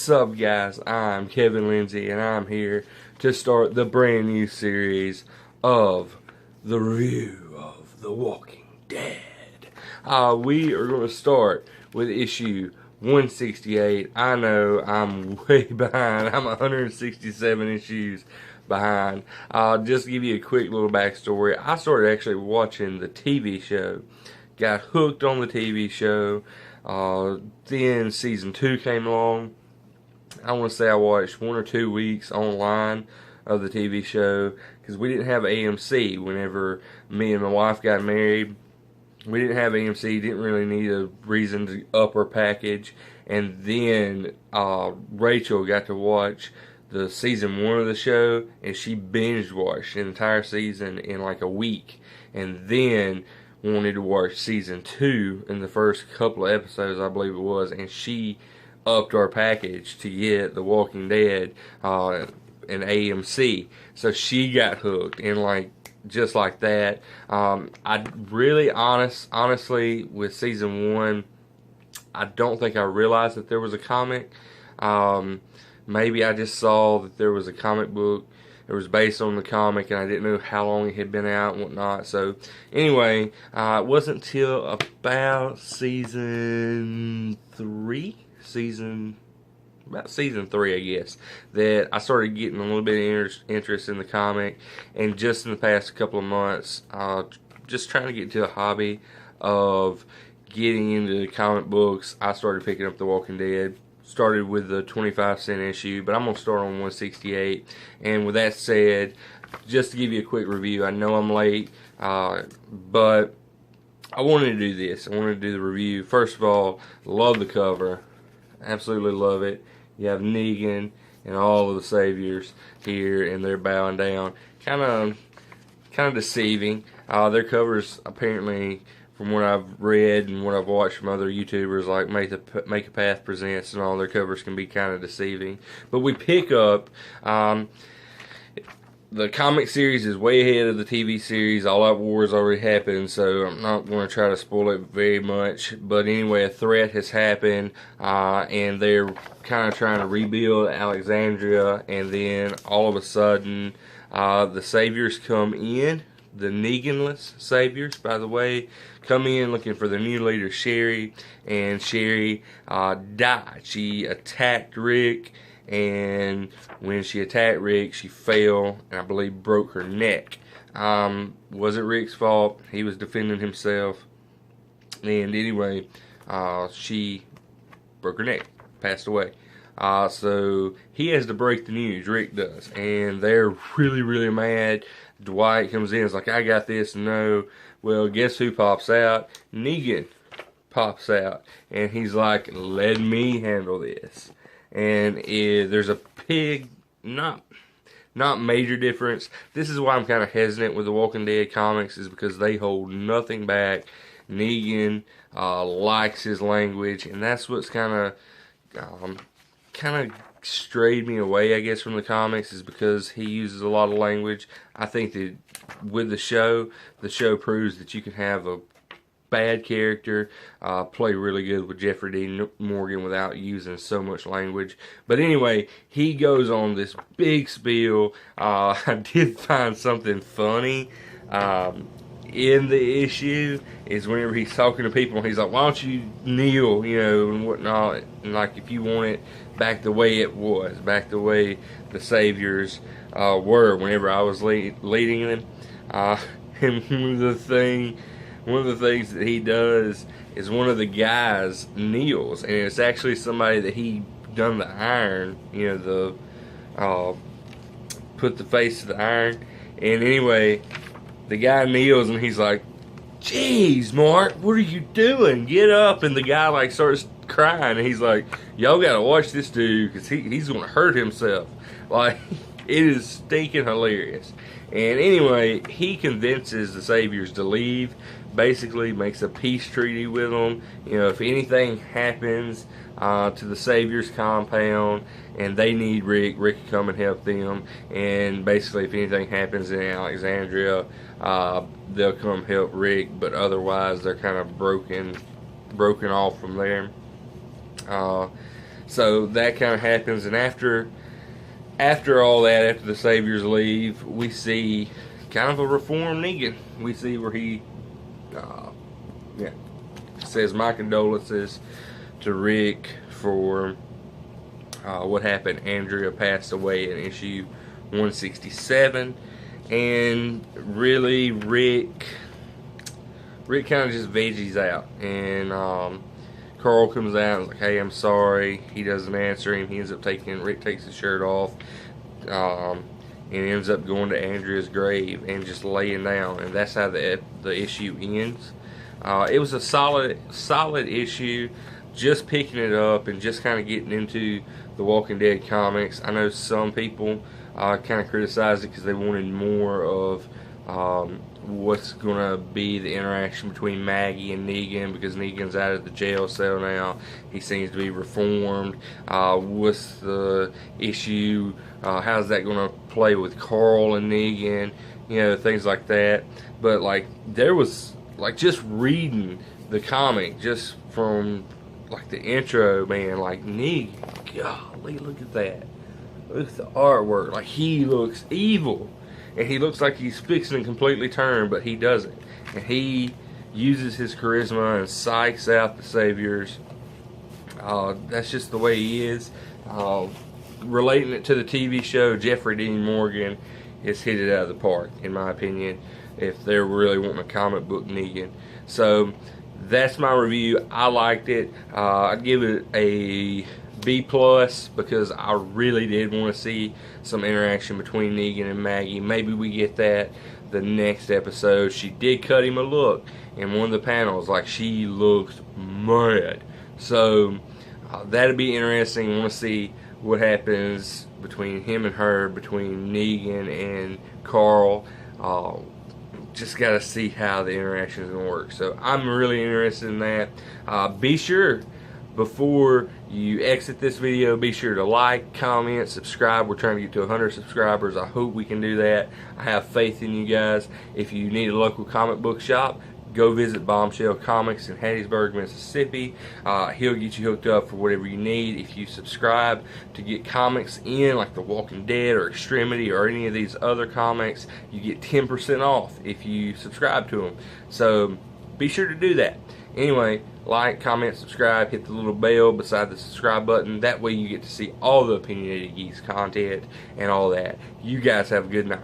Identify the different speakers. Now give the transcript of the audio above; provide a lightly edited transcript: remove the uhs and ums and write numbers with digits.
Speaker 1: What's up, guys? I'm Kevin Lindsay, and I'm here to start the brand new series of the review of The Walking Dead. We are going to start with issue 168. I know I'm way behind. I'm 167 issues behind. Just to give you a quick little backstory, I started actually watching the TV show. Got hooked on the TV show. Then season 2 came along. I want to say I watched 1 or 2 weeks online of the TV show because we didn't have AMC whenever me and my wife got married. We didn't have AMC, didn't really need a reason to up our package. And then Rachel got to watch the season 1 of the show, and she binge watched the entire season in like a week. And then wanted to watch season 2 in the first couple of episodes, I believe it was, and she upped our package to get The Walking Dead and AMC. So she got hooked, and like just like that. I really honestly with season 1, I don't think I realized that there was a comic. Maybe I just saw that there was a comic book. It was based on the comic, and I didn't know how long it had been out and whatnot. So, anyway, it wasn't until about season 3, I guess, that I started getting a little bit of interest in the comic. And just in the past couple of months, just trying to get into a hobby of getting into comic books, I started picking up The Walking Dead. Started with the 25-cent issue, but I'm going to start on 168. And with that said, just to give you a quick review, I know I'm late, but I wanted to do this. I wanted to do the review. First of all, love the cover. Absolutely love it. You have Negan and all of the saviors here, and they're bowing down. Kind of deceiving. Their covers apparently, from what I've read and what I've watched from other YouTubers like Make a Path Presents and all, their covers can be kind of deceiving. But we pick up, the comic series is way ahead of the TV series. All Out War has already happened, so I'm not going to try to spoil it very much. But anyway, a threat has happened, and they're kind of trying to rebuild Alexandria, and then all of a sudden, the saviors come in. The Neganless saviors, by the way, come in looking for their new leader, Sherry, and Sherry died. She attacked Rick, and when she attacked Rick, she fell, and I believe broke her neck. Wasn't Rick's fault. He was defending himself. And anyway, she broke her neck, passed away. So he has to break the news, Rick does, and they're really, really mad. Dwight comes in, is like, I got this. No. Well, guess who pops out? Negan pops out, and he's like, let me handle this. And there's a big, not major difference. This is why I'm kind of hesitant with the Walking Dead comics, is because they hold nothing back. Negan likes his language, and that's what's kind of strayed me away, I guess, from the comics, is because he uses a lot of language. I think that with the show proves that you can have a bad character play really good with Jeffrey Dean Morgan without using so much language. But anyway, he goes on this big spiel. I did find something funny in the issue, is whenever he's talking to people, he's like, why don't you kneel, and whatnot, and like, if you want it back the way it was, back the way the saviors were whenever I was leading them. And one of the things that he does is one of the guys kneels, and it's actually somebody that he done the iron, put the face to the iron. And anyway, the guy kneels, and he's like, jeez, Mark, what are you doing? Get up. And the guy like starts crying, and he's like, y'all gotta watch this dude, because he's gonna hurt himself. Like, it is stinking hilarious. And anyway, he convinces the saviors to leave, basically makes a peace treaty with them. If anything happens to the saviors compound and they need Rick can come and help them. And basically, if anything happens in Alexandria, they'll come help Rick, but otherwise they're kind of broken off from there. So that kind of happens, and after all that, after the Saviors leave, we see kind of a reformed Negan. We see where he yeah, says my condolences to Rick for what happened. Andrea passed away in issue 167, and really Rick kind of just veggies out, and Carl comes out and is like, hey, I'm sorry. He doesn't answer him. Rick takes his shirt off, and ends up going to Andrea's grave and just laying down, and that's how the issue ends. It was a solid issue, just picking it up and just kind of getting into the Walking Dead comics. I know some people kind of criticized it because they wanted more of what's going to be the interaction between Maggie and Negan, because Negan's out of the jail cell now. He seems to be reformed. What's the issue? How's that going to play with Carl and Negan? You know, things like that. But like, there was like, just reading the comic, just from like the intro, man, like Negan, golly, look at that. Look at the artwork. Like, he looks evil. And he looks like he's fixing to completely turn, but he doesn't. And he uses his charisma and psychs out the Saviors. That's just the way he is. Relating it to the TV show, Jeffrey Dean Morgan has hit it out of the park, in my opinion, if they're really wanting a comic book Negan. So that's my review. I liked it. I'd give it a B+, because I really did want to see some interaction between Negan and Maggie. Maybe we get that the next episode. She did cut him a look in one of the panels, like she looked mad. So that'd be interesting. I want to see what happens between him and her, between Negan and Carl. Just got to see how the interaction is going to work. So I'm really interested in that. Be sure, before you exit this video, be sure to like, comment, subscribe. We're trying to get to 100 subscribers. I hope we can do that. I have faith in you guys. If you need a local comic book shop, go visit Bombshell Comics in Hattiesburg, Mississippi. He'll get you hooked up for whatever you need. If you subscribe to get comics in, like The Walking Dead or Extremity or any of these other comics, you get 10% off if you subscribe to them. So be sure to do that. Anyway, like, comment, subscribe, hit the little bell beside the subscribe button. That way you get to see all the Opinionated Geeks content and all that. You guys have a good night.